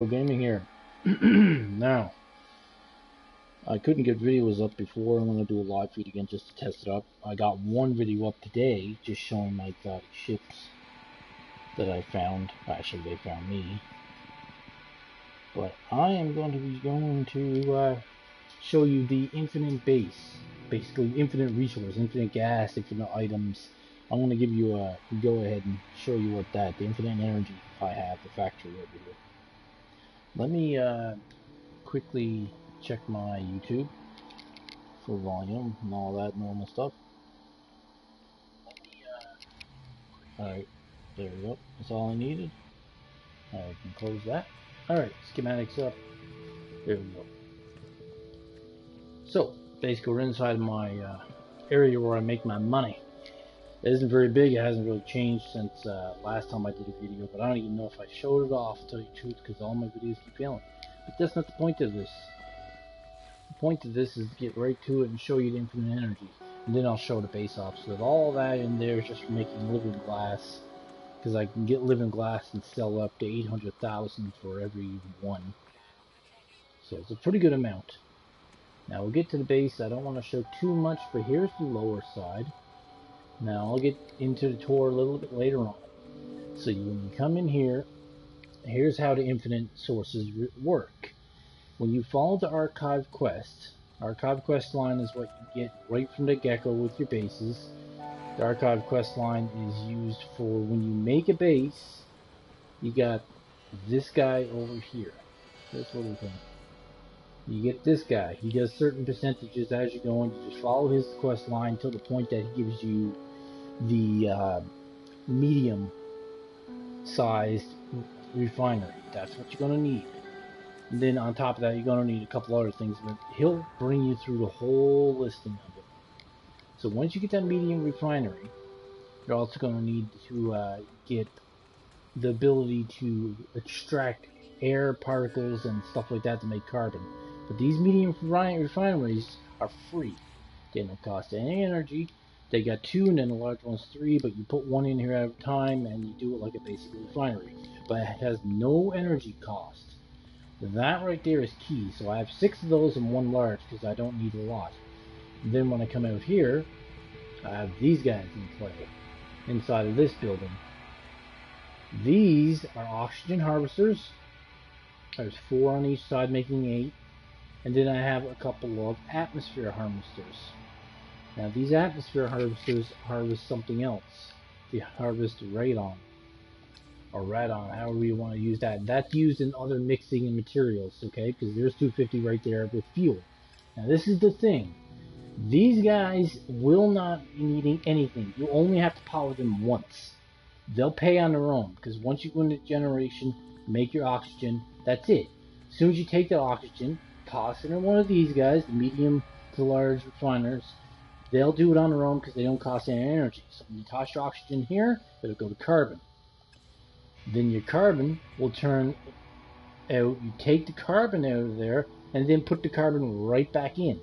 Gaming here. Now, I couldn't get videos up before. I'm going to do a live feed again just to test it up. I got one video up today just showing my exotic ships that I found. Actually, they found me. But I am going to show you the infinite base. Basically, infinite resource, infinite gas, infinite items. I'm going to give you a go ahead and show you what the infinite energy I have, the factory over here. Let me quickly check my YouTube for volume and all that normal stuff. Alright, there we go. That's all I needed. I can close that. Alright, schematics up. There we go. So, basically we're inside my area where I make my money. It isn't very big, it hasn't really changed since last time I did a video, but I don't even know if I showed it off, to tell you the truth, because all my videos keep failing. But that's not the point of this. The point of this is to get right to it and show you the infinite energy. And then I'll show the base off, so that all that in there is just for making living glass. Because I can get living glass and sell up to 800,000 for every one. So it's a pretty good amount. Now we'll get to the base. I don't want to show too much, but here's the lower side. Now I'll get into the tour a little bit later on. So when you come in here, here's how the infinite sources work. When you follow the archive quest line is what you get right from the get-go with your bases. The archive quest line is used for when you make a base. You got this guy over here. This little thing. You get this guy. He does certain percentages as you go, and you just follow his quest line till the point that he gives you the medium-sized refinery. That's what you're going to need. And then on top of that, you're going to need a couple other things, but he'll bring you through the whole listing of it. So once you get that medium refinery, you're also going to need to get the ability to extract air particles and stuff like that to make carbon. But these medium refineries are free. They don't cost any energy. They got 2 and then the large one's 3, but you put one in here at a time and you do it like a basic refinery. But it has no energy cost. That right there is key. So I have 6 of those and 1 large because I don't need a lot. And then when I come out here, I have these guys in play inside of this building. These are oxygen harvesters. There's 4 on each side, making 8. And then I have a couple of atmosphere harvesters. Now these atmosphere harvesters harvest something else. They harvest radon. Or radon, however you want to use that. That's used in other mixing and materials, okay? Because there's 250 right there with fuel. Now this is the thing. These guys will not be needing anything. You only have to power them once. They'll pay on their own, because once you go into generation, make your oxygen, that's it. As soon as you take that oxygen, toss it in one of these guys, the medium to large refiners, they'll do it on their own because they don't cost any energy. So when you toss your oxygen here, it'll go to carbon. Then your carbon will turn out, you take the carbon out of there, and then put the carbon right back in.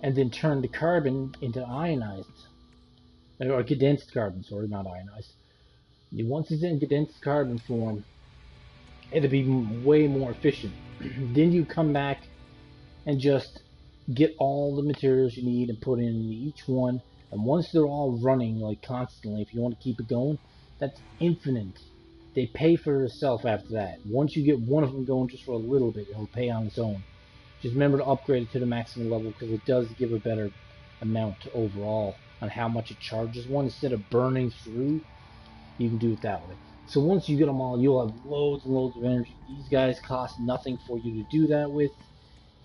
And then turn the carbon into ionized, or condensed carbon, sorry, not ionized. Once it's in condensed carbon form, it'll be way more efficient. Then you come back and just get all the materials you need and put in each one. And once they're all running like constantly, if you want to keep it going, that's infinite. They pay for itself after that. Once you get one of them going just for a little bit, it'll pay on its own. Just remember to upgrade it to the maximum level because it does give a better amount overall on how much it charges one. Instead of burning through, you can do it that way. So once you get them all, you'll have loads and loads of energy. These guys cost nothing for you to do that with.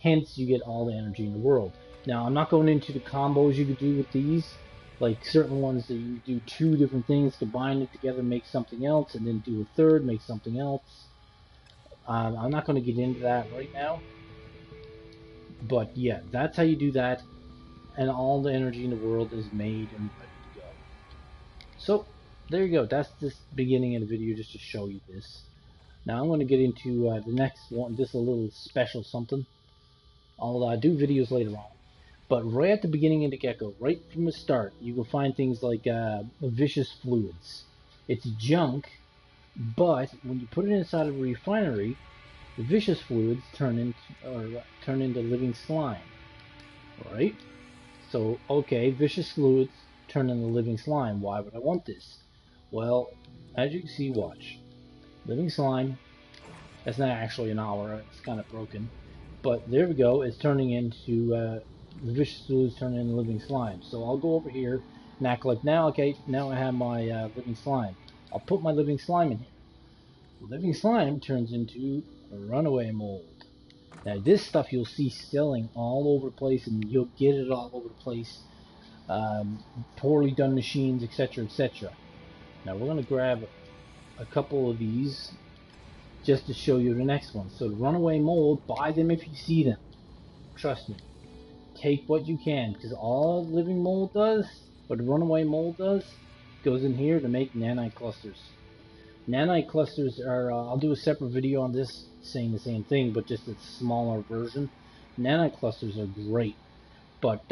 Hence, you get all the energy in the world. Now, I'm not going into the combos you could do with these. Like certain ones that you do 2 different things, combine it together, make something else, and then do a third, make something else. I'm not going to get into that right now. But yeah, that's how you do that. And all the energy in the world is made and ready to go. So, there you go. That's the beginning of the video just to show you this. Now I'm going to get into the next one. This is a little special something. I'll do videos later on. But right at the beginning of the get-go, right from the start, you will find things like vicious fluids. It's junk, but when you put it inside of a refinery, the vicious fluids turn into living slime. Right? So, okay, vicious fluids turn into living slime. Why would I want this? Well, as you can see, watch. Living slime, that's not actually an hour, it's kind of broken. But there we go, it's turning into, the vicious fluids turning into living slime. So I'll go over here and act like now, okay, now I have my living slime. I'll put my living slime in here. Living slime turns into runaway mold. Now this stuff you'll see selling all over the place, and you'll get it all over the place. Poorly done machines, etc., etc. Now we're going to grab a couple of these just to show you the next one. So the runaway mold, buy them if you see them. Trust me. Take what you can, because all living mold does, or the runaway mold does, goes in here to make nanite clusters. Nanite clusters are, I'll do a separate video on this saying the same thing, but just a smaller version. Nanite clusters are great, but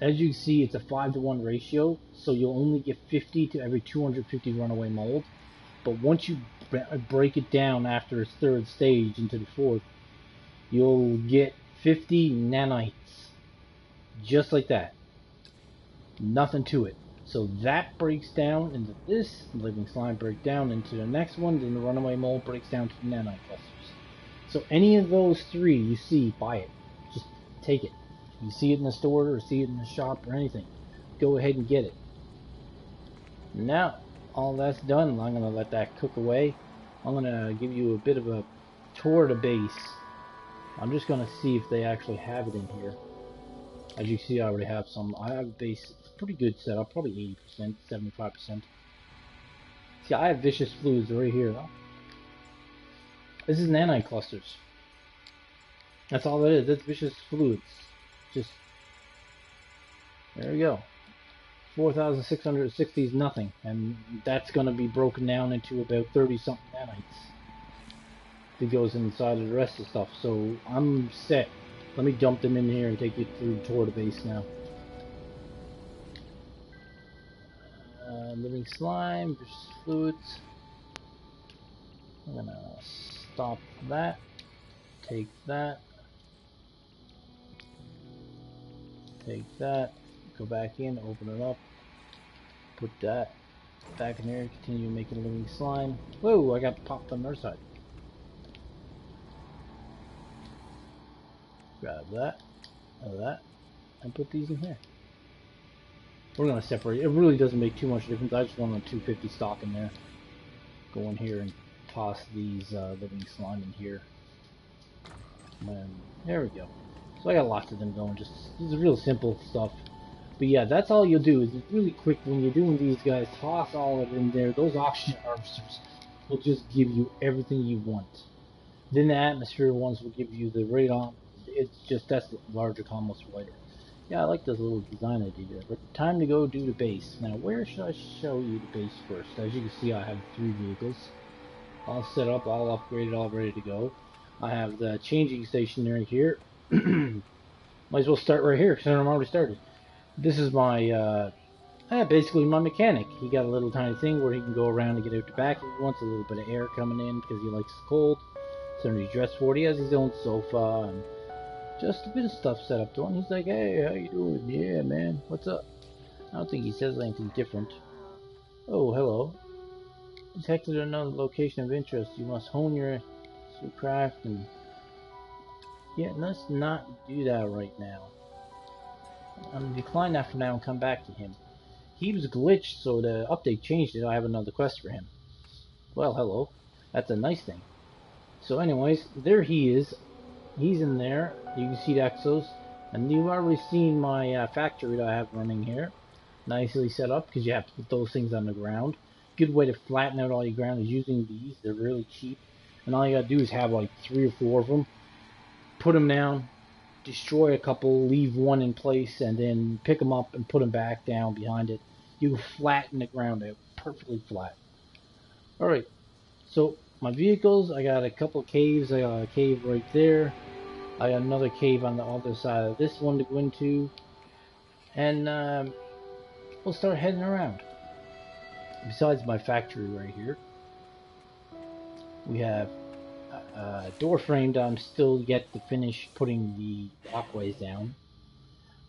as you see, it's a 5-to-1 ratio, so you'll only get 50 to every 250 runaway mold. But once you break it down after its third stage into the fourth, you'll get 50 nanites. Just like that. Nothing to it. So that breaks down into this, living slime breaks down into the next one, then the runaway mold breaks down to the nanite clusters. So any of those three you see, buy it. Just take it. You see it in the store or see it in the shop or anything, go ahead and get it. Now all that's done, I'm going to let that cook away. I'm going to give you a bit of a tour of the base. I'm just going to see if they actually have it in here. As you can see, I already have some. I have a base, it's a pretty good setup, probably 80%, 75%. See, I have vicious fluids right here though. This is nanite clusters. That's all it is, that's vicious fluids. Just, there we go. 4,660 is nothing, and that's going to be broken down into about 30 something nanites that goes inside of the rest of the stuff. So I'm set. Let me dump them in here and take you through the tour of the base now. Living slime, vicious fluids. I'm going to stop that, take that, go back in, open it up, put that back in there, continue making living slime. Whoa, I got popped on the other side. Grab that, and put these in here. We're going to separate. It really doesn't make too much difference. I just want a 250 stock in there. Go in here and toss these living slime in here. And there we go. So I got lots of them going. Just this is real simple stuff. But yeah, that's all you'll do. Is it's really quick when you're doing these guys. Toss all of it in there. Those oxygen harvesters will just give you everything you want. Then the atmosphere ones will give you the radon. It's just that's the larger combos for later. Yeah, I like this little design I did there. But time to go do the base. Now, where should I show you the base first? As you can see, I have 3 vehicles. All set up, all upgraded, all ready to go. I have the changing station right here. Might as well start right here, since I'm already started. This is my, basically my mechanic. He got a little tiny thing where he can go around and get out the back if he wants, a little bit of air coming in because he likes the cold. So he's dressed for it. He has his own sofa and just a bit of stuff set up to him. He's like, hey, how you doing? Yeah, man, what's up? I don't think he says anything different. Oh, hello. Detected another location of interest. You must hone your craft and... Yeah, let's not do that right now. I'm going to decline that for now and come back to him. He was glitched, so the update changed it. I have another quest for him. Well, hello. That's a nice thing. So anyways, there he is. He's in there. You can see the exos. And you've already seen my factory that I have running here. Nicely set up, because you have to put those things on the ground. Good way to flatten out all your ground is using these. They're really cheap. And all you gotta do is have like 3 or 4 of them. Put them down. Destroy a couple. Leave one in place. And then pick them up and put them back down behind it. You can flatten the ground out. Perfectly flat. Alright. So, my vehicles, I got a couple of caves. I got a cave right there. I got another cave on the other side of this one to go into. And we'll start heading around. Besides my factory right here, we have door frame that I'm still yet to finish putting the walkways down.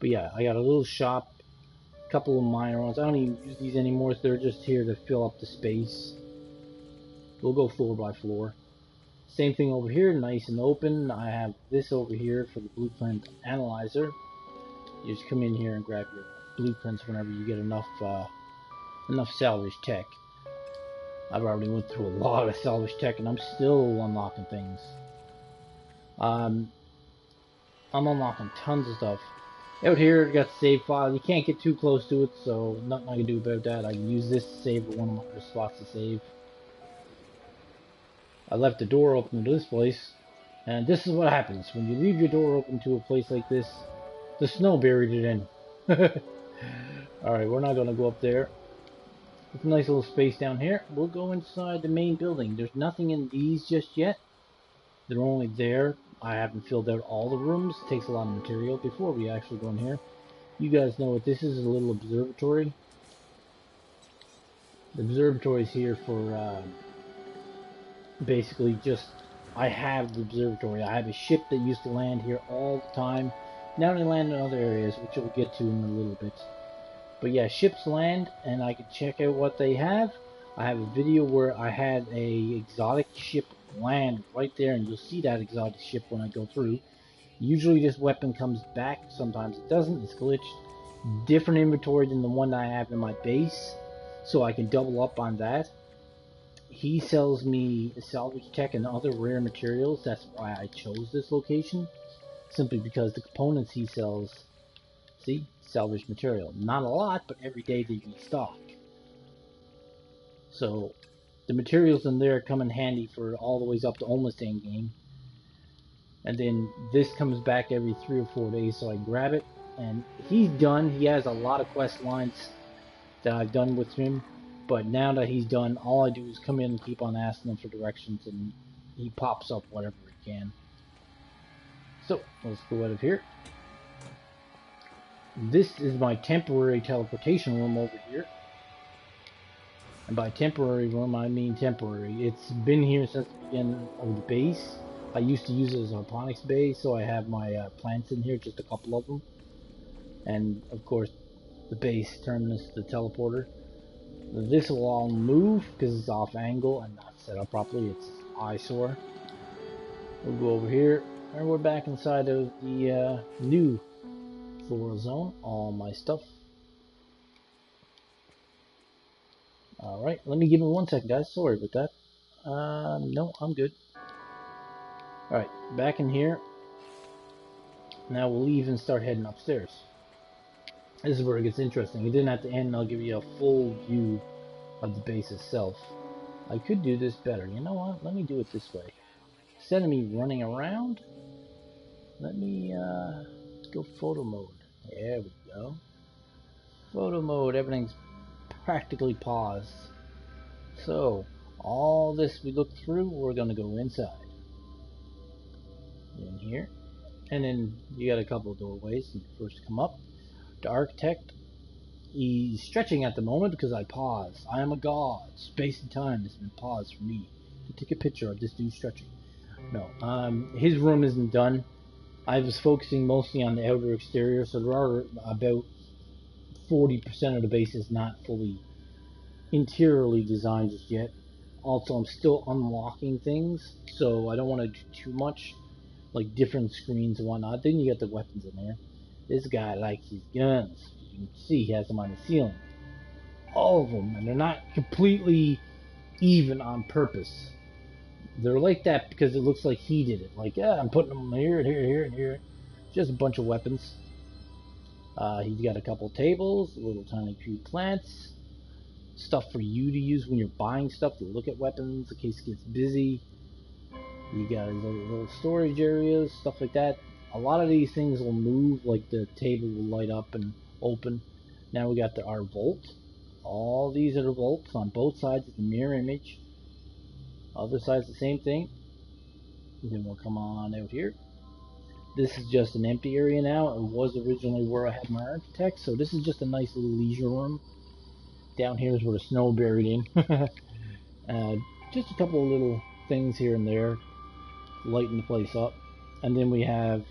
But yeah, I got a little shop, a couple of minor ones. I don't even use these anymore, so they're just here to fill up the space. We'll go floor by floor. Same thing over here, nice and open. I have this over here for the blueprint analyzer. You just come in here and grab your blueprints whenever you get enough salvage tech. I've already went through a lot of salvage tech and I'm still unlocking things. I'm unlocking tons of stuff. Out here, I got the save file. You can't get too close to it, so nothing I can do about that. I can use this to save one of my other spots to save. I left the door open to this place, and this is what happens when you leave your door open to a place like this. The snow buried it in. Alright, we're not going to go up there. It's a nice little space down here. We'll go inside the main building. There's nothing in these just yet. They're only there. I haven't filled out all the rooms. It takes a lot of material. Before we actually go in here, you guys know what this is, a little observatory. The observatory is here for basically just, I have the observatory. I have a ship that used to land here all the time. Now they land in other areas, which we'll get to in a little bit. But yeah, ships land, and I can check out what they have. I have a video where I had a exotic ship land right there, and you'll see that exotic ship when I go through. Usually this weapon comes back, sometimes it doesn't, it's glitched. Different inventory than the one that I have in my base, so I can double up on that. He sells me salvage tech and other rare materials. That's why I chose this location, simply because the components he sells, see, salvage material. Not a lot, but every day they restock. So the materials in there come in handy for all the ways up to almost end game. And then this comes back every 3 or 4 days, so I grab it. And he's done. He has a lot of quest lines that I've done with him. But now that he's done, all I do is come in and keep on asking him for directions, and he pops up whatever he can. So, let's go out of here. This is my temporary teleportation room over here. And by temporary room, I mean temporary. It's been here since the beginning of the base. I used to use it as a hydroponics base, so I have my plants in here, just a couple of them. And, of course, the base terminus, the teleporter. This will all move because it's off angle and not set up properly. It's eyesore. We'll go over here, and we're back inside of the new floral zone. All my stuff. Alright, let me give him 1 second, guys. Sorry about that. No, I'm good. Alright, back in here. Now we'll leave and start heading upstairs. This is where it gets interesting. And then at the end, I'll give you a full view of the base itself. I could do this better. You know what? Let me do it this way. Instead of me running around, let me go photo mode. There we go. Photo mode. Everything's practically paused. So, all this we looked through, we're going to go inside. In here. And then you got a couple of doorways. You first come up. The architect, he's stretching at the moment because I paused. I am a god. Space and time has been paused for me to take a picture of this dude stretching. No, his room isn't done. I was focusing mostly on the outer exterior, so there are about 40% of the base is not fully interiorly designed just yet. Also, I'm still unlocking things, so I don't want to do too much, like different screens and whatnot. Then you got the weapons in there. This guy likes his guns. You can see he has them on the ceiling. All of them, and they're not completely even on purpose. They're like that because it looks like he did it. Like, yeah, I'm putting them here, and here, here, and here. Just a bunch of weapons. He's got a couple tables, little tiny few plants. Stuff for you to use when you're buying stuff to look at weapons in case it gets busy. You got his little storage areas, stuff like that. A lot of these things will move, like the table will light up and open. Now we got our vault. All these are the vaults on both sides. It's a mirror image. Other side's the same thing. And then we'll come on out here. This is just an empty area now. It was originally where I had my architect, so this is just a nice little leisure room. Down here is where the snow buried in. Just a couple of little things here and there. lighten the place up. And then we have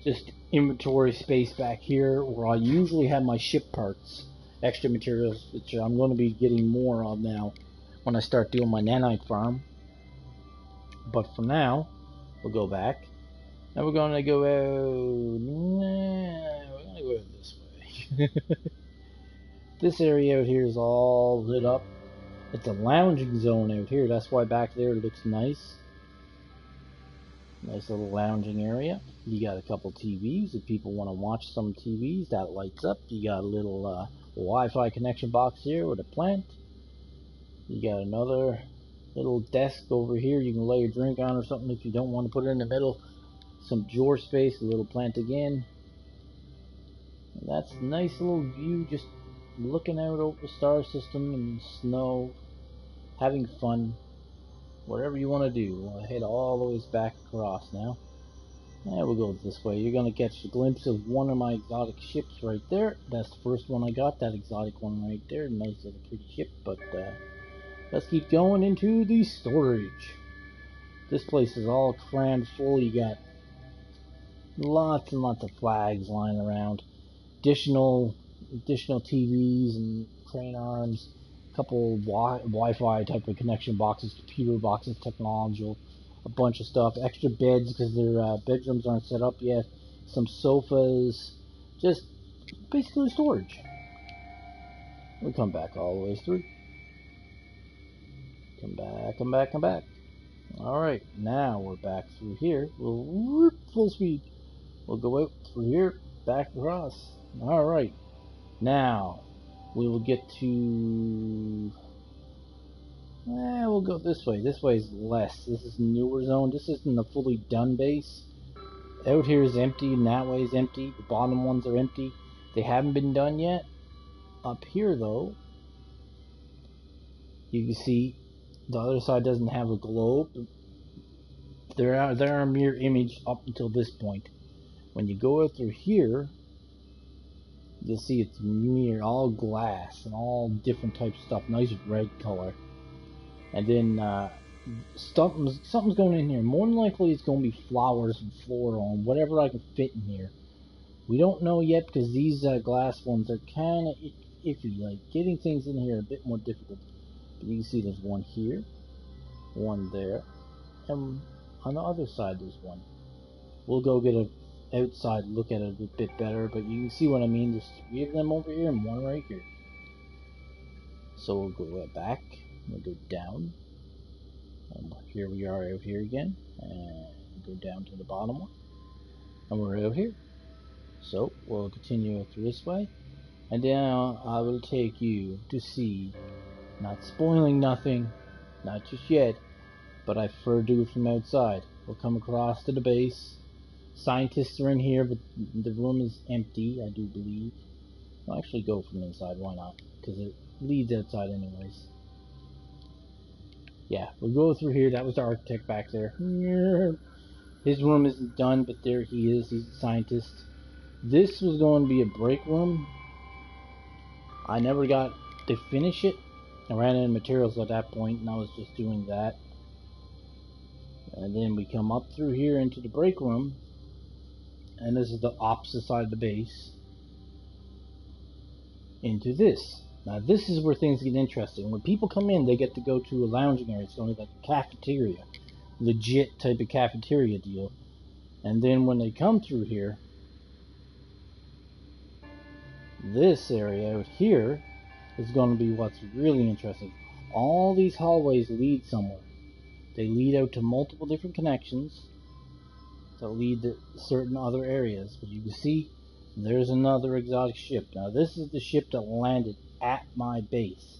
just inventory space back here where I usually have my ship parts, extra materials, which I'm going to be getting more of now when I start doing my nanite farm. But for now, we'll go back. And we're going to go out... we're going to go out this way. This area out here is all lit up. It's a lounging zone out here. That's why back there it looks nice. Nice little lounging area. You got a couple TVs. If people want to watch some TVs, that lights up. You got a little Wi-Fi connection box here with a plant. You got another little desk over here. You can lay your drink on or something if you don't want to put it in the middle. Some drawer space, a little plant again. And that's a nice little view, just looking out over the star system and snow, having fun. Whatever you want to do. We'll head all the way back across now. And we'll go this way. You're going to catch a glimpse of one of my exotic ships right there. That's the first one I got, that exotic one right there. Nice little pretty ship, but let's keep going into the storage. This place is all crammed full. You got lots and lots of flags lying around. Additional TVs and crane arms. A couple Wi-Fi type of connection boxes, computer boxes, technological, a bunch of stuff. Extra beds because their bedrooms aren't set up yet. Some sofas. Just basically storage. We'll come back all the way through. Come back, come back, come back. Alright, now we're back through here. We'll whoop, full speed. We'll go out through here, back across. Alright, now we will get to... we'll go this way. This way is less. This is newer zone. This isn't a fully done base. Out here is empty, and that way is empty. The bottom ones are empty. They haven't been done yet. Up here, though, you can see the other side doesn't have a globe. They're a mirror image up until this point. When you go out through here, you'll see it's mirror, all glass and all different types of stuff. Nice red color. And then something's going in here. More than likely, it's going to be flowers and floral and whatever I can fit in here. We don't know yet because these glass ones are kind of iffy. Like getting things in here a bit more difficult. But you can see there's one here, one there, and on the other side there's one. We'll go get a outside look at it a bit better, but you can see what I mean. There's 3 of them over here and 1 right here. So we'll go back, we'll go down, and here we are out here again, and go down to the bottom one, and we're out here. So we'll continue through this way, and now I will take you to see, not spoiling nothing, not just yet, but I prefer to do it from outside. We'll come across to the base. Scientists are in here, but the room is empty, I do believe. I'll actually go from inside, why not? Because it leads outside anyways. Yeah, we'll go through here. That was the architect back there. His room isn't done, but there he is. He's a scientist. This was going to be a break room. I never got to finish it. I ran out of materials at that point, and I was just doing that. And then we come up through here into the break room. And this is the opposite side of the base. Into this. Now this is where things get interesting. When people come in, they get to go to a lounging area. It's going to be like a cafeteria. Legit type of cafeteria deal. And then when they come through here, this area out here is going to be what's really interesting. All these hallways lead somewhere. They lead out to multiple different connections that lead to certain other areas. But you can see there's another exotic ship. Now this is the ship that landed at my base.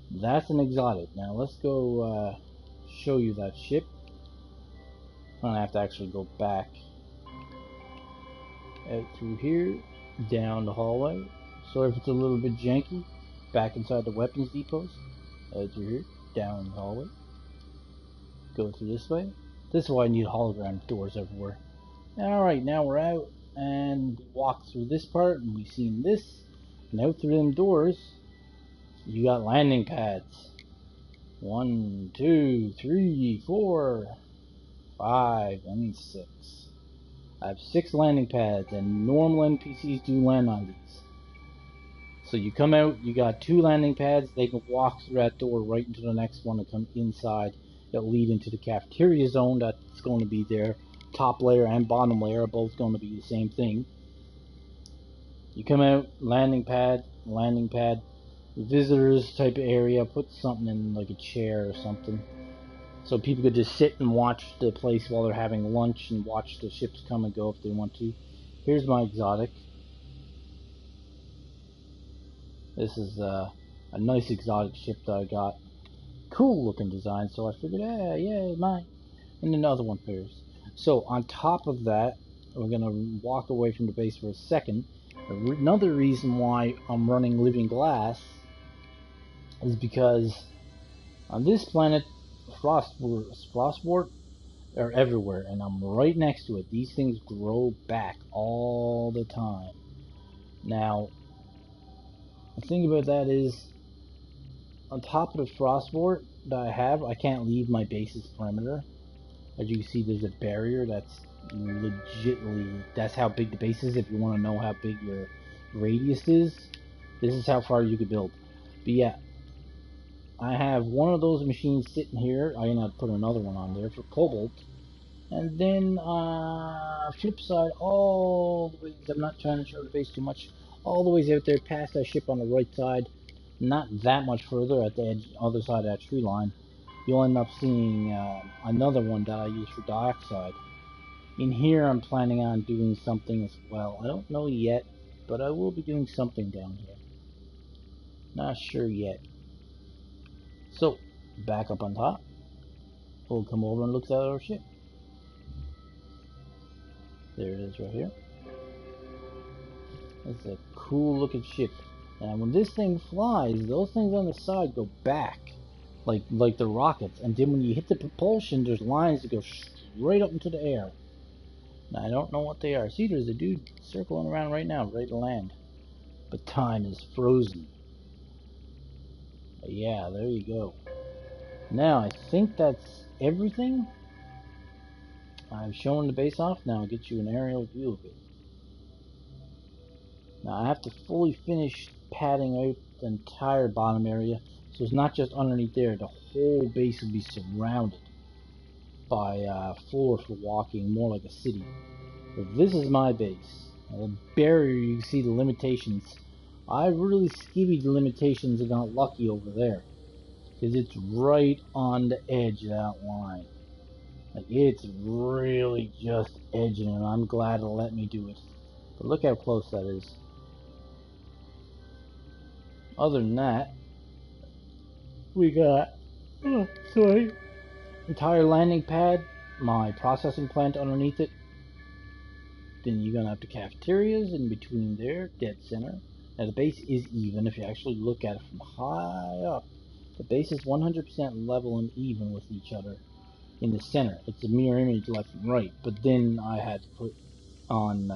That's an exotic. Now let's go show you that ship. I'm gonna have to actually go back out through here, down the hallway. Sorry if it's a little bit janky. Back inside the weapons depots. Out through here, down the hallway. Go through this way. This is why I need hologram doors everywhere. Alright, now we're out and walk through this part, and we've seen this. And out through them doors, you got landing pads. 1, 2, 3, 4. 5, I need 6. I have 6 landing pads, and normal NPCs do land on these. So you come out, you got 2 landing pads, they can walk through that door right into the next one and come inside. That'll lead into the cafeteria zone that's going to be there. Top layer and bottom layer are both going to be the same thing. You come out, landing pad, visitors type of area, put something in like a chair or something. So people could just sit and watch the place while they're having lunch and watch the ships come and go if they want to. Here's my exotic. This is a nice exotic ship that I got. Cool looking design, so I figured, yeah, mine. And another one pairs. So on top of that, we're going to walk away from the base for a second. Another reason why I'm running Living Glass is because on this planet, frostwort are everywhere, and I'm right next to it. These things grow back all the time. Now, the thing about that is, on top of the frostwort that I have, I can't leave my base's perimeter. As you can see, there's a barrier that's legitly, that's how big the base is. If you want to know how big your radius is, this is how far you could build. But yeah, I have one of those machines sitting here. I'm gonna put another one on there for cobalt. And then flip side, all the way, I'm not trying to show the base too much, all the ways out there past that ship on the right side, not that much further at the edge, other side of that tree line, you'll end up seeing another one that I use for dioxide. In here I'm planning on doing something as well. I don't know yet, but I will be doing something down here. Not sure yet. So, back up on top, we'll come over and look at our ship. There it is right here. It's a cool looking ship. And when this thing flies, those things on the side go back, like the rockets. And then when you hit the propulsion, there's lines that go straight up into the air. Now, I don't know what they are. See, there's a dude circling around right now, ready to land. But time is frozen. But yeah, there you go. Now, I think that's everything. I've shown the base off. Now I'll get you an aerial view of it. Now I have to fully finish padding out the entire bottom area, so it's not just underneath there. The whole base will be surrounded by floor for walking, more like a city. But this is my base. Now, the barrier, you can see the limitations. I really skivvied the limitations and got lucky over there, because it's right on the edge of that line. Like, it's really just edging, and I'm glad it let me do it. But look how close that is. Other than that, we got, entire landing pad, my processing plant underneath it. Then you're gonna have the cafeterias in between there, dead center. Now the base is even if you actually look at it from high up. The base is 100% level and even with each other in the center. It's a mirror image left and right. But then I had to put on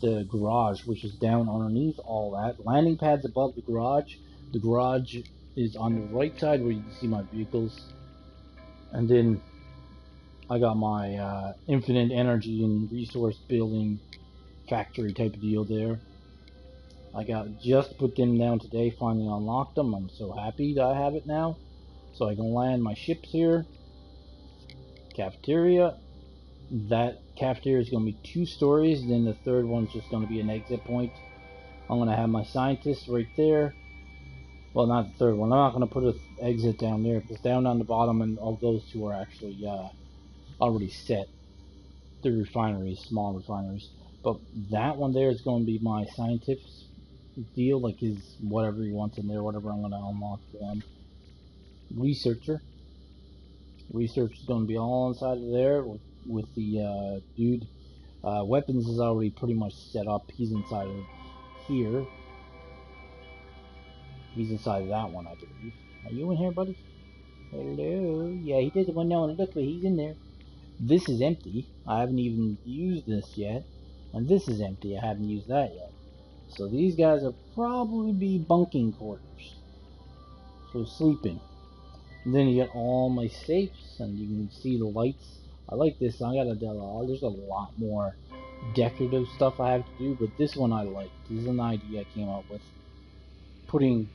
the garage, which is down underneath all that. Landing pads above the garage. The garage is on the right side where you can see my vehicles. And then I got my infinite energy and resource building factory type of deal there. I got just put them down today, finally unlocked them. I'm so happy that I have it now. So I can land my ships here. Cafeteria. That cafeteria is going to be 2 stories, then the third one's just going to be an exit point. I'm going to have my scientists right there. Well, not the third one. I'm not going to put an exit down there, because down on the bottom and all those 2 are actually already set. They're refineries, small refineries. But that one there is going to be my scientific deal, like his whatever he wants in there, whatever I'm going to unlock for him. Researcher. Research is going to be all inside of there with the dude. Weapons is already pretty much set up. He's inside of here. He's inside of that one, I believe. Are you in here, buddy? Hello? Yeah, he doesn't want no one to look, but he's in there. This is empty. I haven't even used this yet. And this is empty. I haven't used that yet. So these guys will probably be bunking quarters for sleeping. And then you get all my safes, and you can see the lights I like this. There's a lot more decorative stuff I have to do, but this one I like. This is an idea I came up with. Putting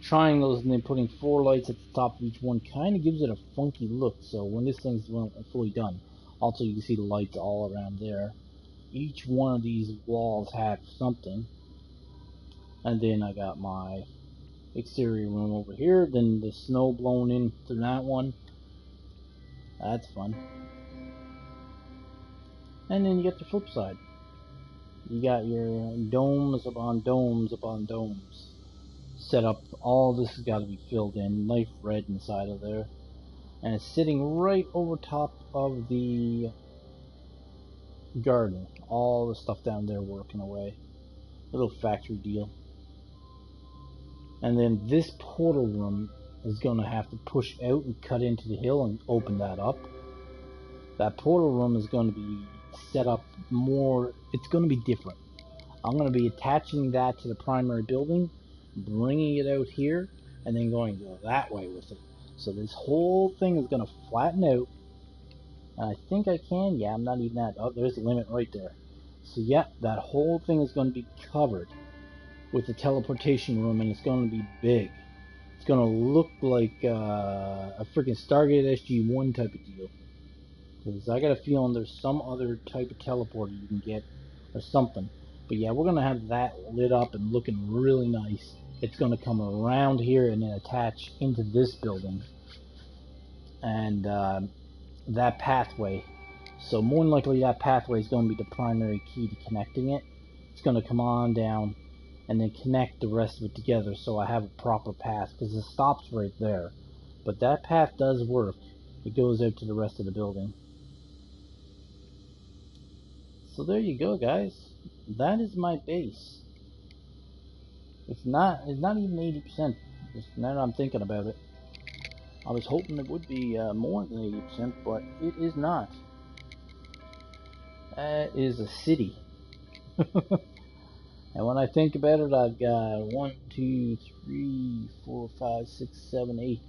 triangles and then putting 4 lights at the top of each one kind of gives it a funky look. So when this thing's fully done, also you can see the lights all around there. Each one of these walls have something. And then I got my exterior room over here. Then the snow blown in through that one. That's fun. And then you get the flip side. You got your domes upon domes upon domes set up. All this has got to be filled in. Life red inside of there. And it's sitting right over top of the garden. All the stuff down there working away. Little factory deal. And then this portal room is going to have to push out and cut into the hill and open that up. That portal room is going to be set up more, it's going to be different. I'm going to be attaching that to the primary building, bringing it out here, and then going that way with it. So this whole thing is going to flatten out. And I think I can, yeah, I'm not even at, oh, there's the limit right there. So yeah, that whole thing is going to be covered with the teleportation room, and it's going to be big. It's going to look like a freaking Stargate SG-1 type of deal. Because I got a feeling there's some other type of teleporter you can get or something. But yeah, we're going to have that lit up and looking really nice. It's going to come around here and then attach into this building. And that pathway. So more than likely that pathway is going to be the primary key to connecting it. It's going to come on down and then connect the rest of it together so I have a proper path. Because it stops right there. But that path does work. It goes out to the rest of the building. So there you go, guys. That is my base. It's not even 80%. Just now that I'm thinking about it. I was hoping it would be more than 80%, but it is not. That is a city. And when I think about it, I've got 1, 2, 3, 4, 5, 6, 7, 8.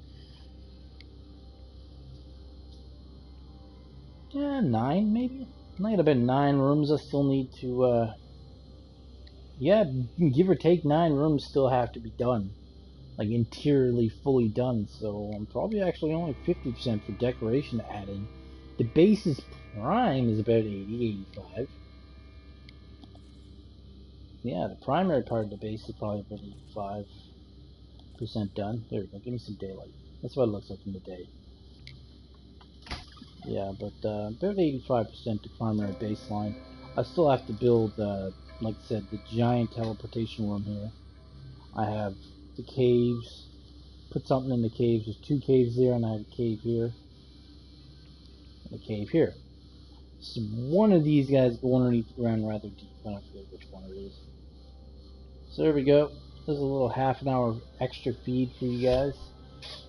Yeah, 9 maybe? I got about 9 rooms I still need to, yeah, give or take 9 rooms still have to be done. Like interiorly fully done, so I'm probably actually only 50% for decoration to add in. The base's prime is about 80, 85. Yeah, the primary part of the base is probably about 85% done. There we go, give me some daylight. That's what it looks like in the day. Yeah, but about 85% the primary baseline. I still have to build, like I said, the giant teleportation room here. I have the caves. Put something in the caves. There's 2 caves there, and I have a cave here. And a cave here. So one of these guys go underneath the ground rather deep. I don't forget which one it is. So there we go. There's a little half an hour extra feed for you guys.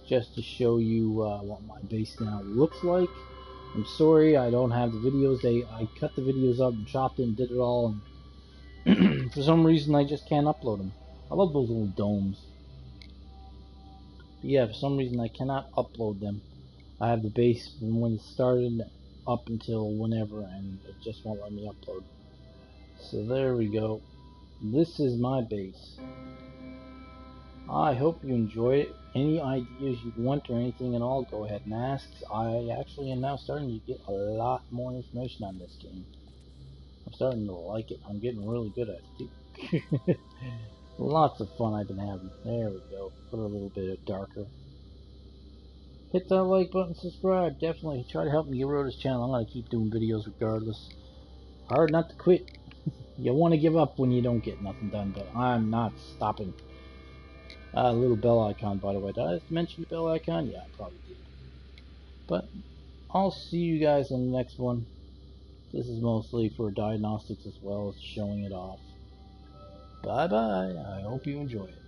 Just to show you what my base now looks like. I'm sorry I don't have the videos. I cut the videos up and chopped it and did it all. And for some reason I just can't upload them. I love those little domes. But yeah, for some reason I cannot upload them. I have the base from when it started up until whenever, and it just won't let me upload. So there we go. This is my base. I hope you enjoy it. Any ideas you want or anything at all, go ahead and ask. I actually am now starting to get a lot more information on this game. I'm starting to like it. I'm getting really good at it. Lots of fun I've been having. There we go. Put it a little bit darker. Hit that like button, subscribe. Definitely try to help me grow this channel. I'm going to keep doing videos regardless. Hard not to quit. You want to give up when you don't get nothing done, but I'm not stopping. Little bell icon, by the way. Did I just mention the bell icon? Yeah, I probably did. But I'll see you guys in the next one. This is mostly for diagnostics as well as showing it off. Bye bye. I hope you enjoy it.